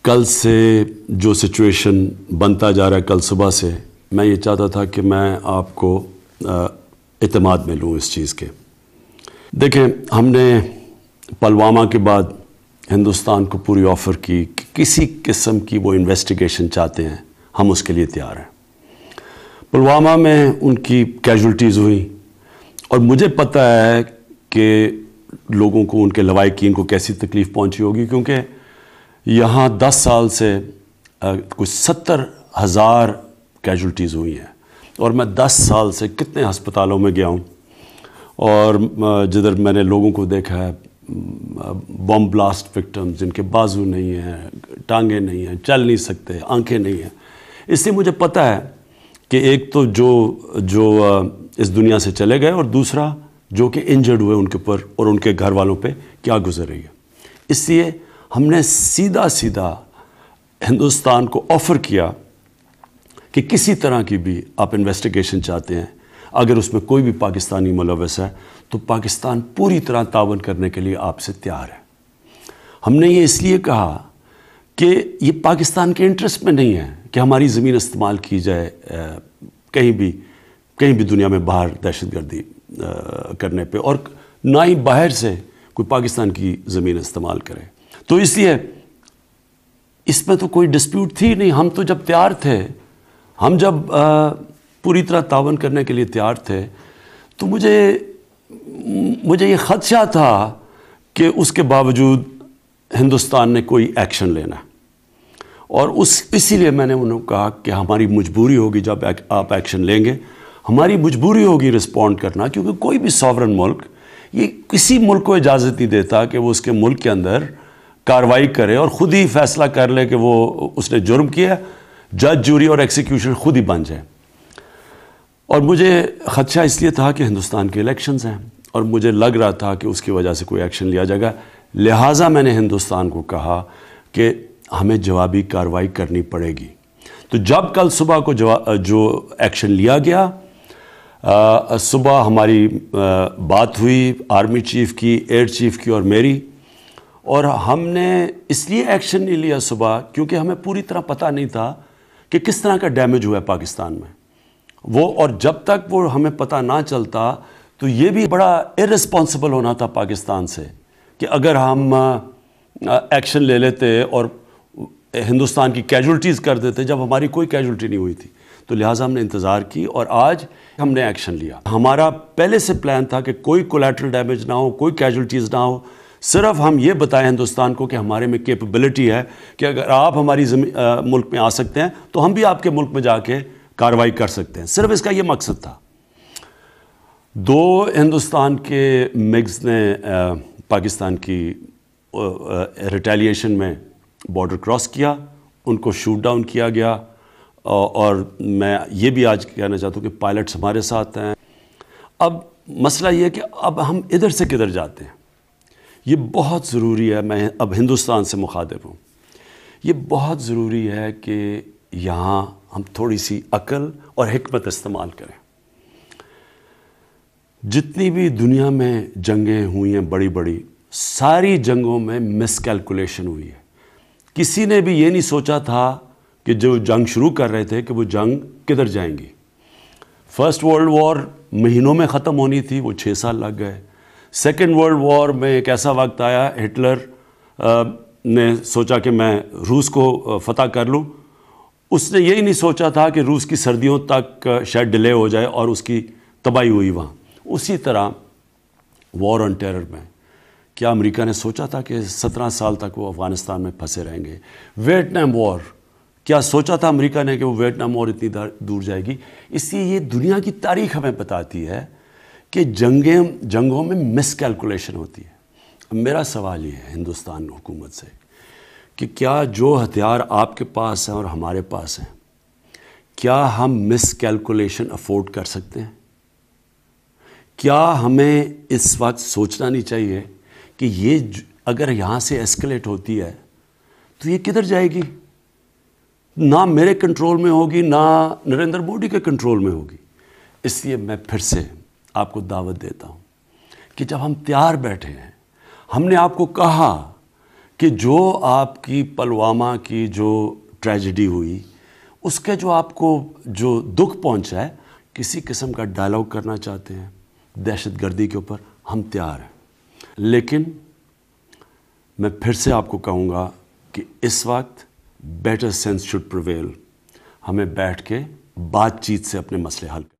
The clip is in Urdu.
کل سے جو سچویشن بنتا جا رہا ہے کل صبح سے، میں یہ چاہتا تھا کہ میں آپ کو اعتماد میں لوں اس چیز کے۔ دیکھیں، ہم نے پلوامہ کے بعد ہندوستان کو پوری آفر کی کہ کسی قسم کی وہ انویسٹیگیشن چاہتے ہیں، ہم اس کے لیے تیار ہیں۔ پلوامہ میں ان کی کیجولٹیز ہوئی اور مجھے پتہ ہے کہ لوگوں کو، ان کے لواحقین کو کیسی تکلیف پہنچی ہوگی، کیونکہ یہاں 10 سال سے کچھ 70,000 کیجولٹیز ہوئی ہیں، اور میں 10 سال سے کتنے ہسپتالوں میں گیا ہوں، اور جدھر میں نے لوگوں کو دیکھا ہے بم بلاسٹ وکٹم، جن کے بازو نہیں ہیں، ٹانگیں نہیں ہیں، چل نہیں سکتے، آنکھیں نہیں ہیں۔ اس لیے مجھے پتہ ہے کہ ایک تو جو اس دنیا سے چلے گئے، اور دوسرا جو کہ انجرڈ ہوئے ان کے اوپر اور ان کے گھر والوں پہ کیا گزر رہی ہے۔ اس لیے ہم نے سیدھا ہندوستان کو آفر کیا کہ کسی طرح کی بھی آپ انویسٹیگیشن چاہتے ہیں، اگر اس میں کوئی بھی پاکستانی ملوث ہے تو پاکستان پوری طرح تعاون کرنے کے لیے آپ سے تیار ہے۔ ہم نے یہ اس لیے کہا کہ یہ پاکستان کے انٹرسٹ میں نہیں ہے کہ ہماری زمین استعمال کی جائے کہیں بھی دنیا میں باہر دہشت گردی کرنے پہ، اور نہ ہی باہر سے کوئی پاکستان کی زمین استعمال کرے۔ تو اس لیے اس میں تو کوئی ڈسپیوٹ تھی نہیں۔ ہم تو جب تیار تھے، ہم جب پوری طرح تعاون کرنے کے لیے تیار تھے، تو مجھے یہ خدشہ تھا کہ اس کے باوجود ہندوستان نے کوئی ایکشن لینا ہے، اور اسی لیے میں نے انہوں نے کہا کہ ہماری مجبوری ہوگی، جب آپ ایکشن لیں گے ہماری مجبوری ہوگی رسپونڈ کرنا، کیونکہ کوئی بھی ساورن ملک یہ کسی ملک کو اجازت نہیں دیتا کہ وہ اس کے ملک کے اندر کارروائی کرے اور خود ہی فیصلہ کر لے کہ اس نے جرم کیا، جج، جوری اور ایکسیکیوشن خود ہی بن جائے۔ اور مجھے خدشہ اس لیے تھا کہ ہندوستان کے الیکشنز ہیں، اور مجھے لگ رہا تھا کہ اس کی وجہ سے کوئی ایکشن لیا جائے گا، لہٰذا میں نے ہندوستان کو کہا کہ ہمیں جوابی کارروائی کرنی پڑے گی۔ تو جب کل صبح کو جو ایکشن لیا گیا، صبح ہماری بات ہوئی آرمی چیف کی، ایئر چیف کی اور میری، اور ہم نے اس لیے ایکشن نہیں لیا صبح کیونکہ ہمیں پوری طرح پتہ نہیں تھا کہ کس طرح کا ڈیمیج ہوا ہے پاکستان میں اور جب تک وہ ہمیں پتہ نہ چلتا تو یہ بھی بڑا ارسپانسبل ہونا تھا پاکستان سے کہ اگر ہم ایکشن لے لیتے اور ہندوستان کی کیجولٹیز کر دیتے جب ہماری کوئی کیجولٹی نہیں ہوئی تھی۔ تو لہٰذا ہم نے انتظار کی اور آج ہم نے ایکشن لیا۔ ہمارا پہلے سے پلان تھا کہ کوئی کولیٹرل ڈیمیج نہ ہو، کوئی کیجولٹیز نہ ہو، صرف ہم یہ بتائیں ہندوستان کو کہ ہمارے میں کیپیبلٹی ہے کہ اگر آپ ہماری ملک میں آ سکتے ہیں تو ہم بھی آپ کے ملک میں جا کے کارروائی کر سکتے ہیں، صرف اس کا یہ مقصد تھا۔ 2 ہندوستان کے مگز نے پاکستان کی ریٹیلیشن میں بارڈر کراس کیا، ان کو شوٹ ڈاؤن کیا گیا، اور میں یہ بھی آج کہنا چاہتا ہوں کہ پائلٹس ہمارے ساتھ ہیں۔ اب مسئلہ یہ ہے کہ اب ہم ادھر سے کدھر جاتے ہیں، یہ بہت ضروری ہے۔ میں اب ہندوستان سے مخاطب ہوں، یہ بہت ضروری ہے کہ یہاں ہم تھوڑی سی عقل اور حکمت استعمال کریں۔ جتنی بھی دنیا میں جنگیں ہوئی ہیں بڑی بڑی، ساری جنگوں میں مس کیلکولیشن ہوئی ہے۔ کسی نے بھی یہ نہیں سوچا تھا کہ جو جنگ شروع کر رہے تھے کہ وہ جنگ کدھر جائیں گی۔ فرسٹ ورلڈ وار مہینوں میں ختم ہونی تھی، وہ 6 سال لگ گئے۔ سیکنڈ ورلڈ وار میں ایک ایسا وقت آیا، ہٹلر نے سوچا کہ میں روس کو فتح کر لوں، اس نے یہی نہیں سوچا تھا کہ روس کی سردیوں تک شاید ڈیلے ہو جائے اور اس کی تباہی ہوئی وہاں۔ اسی طرح وار آن ٹیرر میں کیا امریکہ نے سوچا تھا کہ 17 سال تک وہ افغانستان میں پھنسے رہیں گے؟ ویتنام وار، کیا سوچا تھا امریکہ نے کہ وہ ویتنام وار اتنی دور جائے گی؟ اس لیے یہ دنیا کی تاریخ ہمیں بتاتی ہے کہ جنگوں میں مس کیلکولیشن ہوتی ہے۔ اب میرا سوال یہ ہے ہندوستان حکومت سے کہ کیا جو ہتھیار آپ کے پاس ہیں اور ہمارے پاس ہیں، کیا ہم مس کیلکولیشن افورڈ کر سکتے ہیں؟ کیا ہمیں اس وقت سوچنا نہیں چاہیے کہ یہ اگر یہاں سے ایسکلیٹ ہوتی ہے تو یہ کدھر جائے گی؟ نہ میرے کنٹرول میں ہوگی، نہ نریندر مودی کے کنٹرول میں ہوگی۔ اس لیے میں پھر سے آپ کو دعوت دیتا ہوں کہ جب ہم تیار بیٹھے ہیں، ہم نے آپ کو کہا کہ جو آپ کی پلوامہ کی جو ٹریجڈی ہوئی اس کے جو آپ کو جو دکھ پہنچا ہے، کسی قسم کا ڈائلاگ کرنا چاہتے ہیں دہشت گردی کے اوپر، ہم تیار ہیں. لیکن میں پھر سے آپ کو کہوں گا کہ اس وقت بیٹر سینس شوڈ پریویل. ہمیں بیٹھ کے بات چیت سے اپنے مسئلے حل کریں.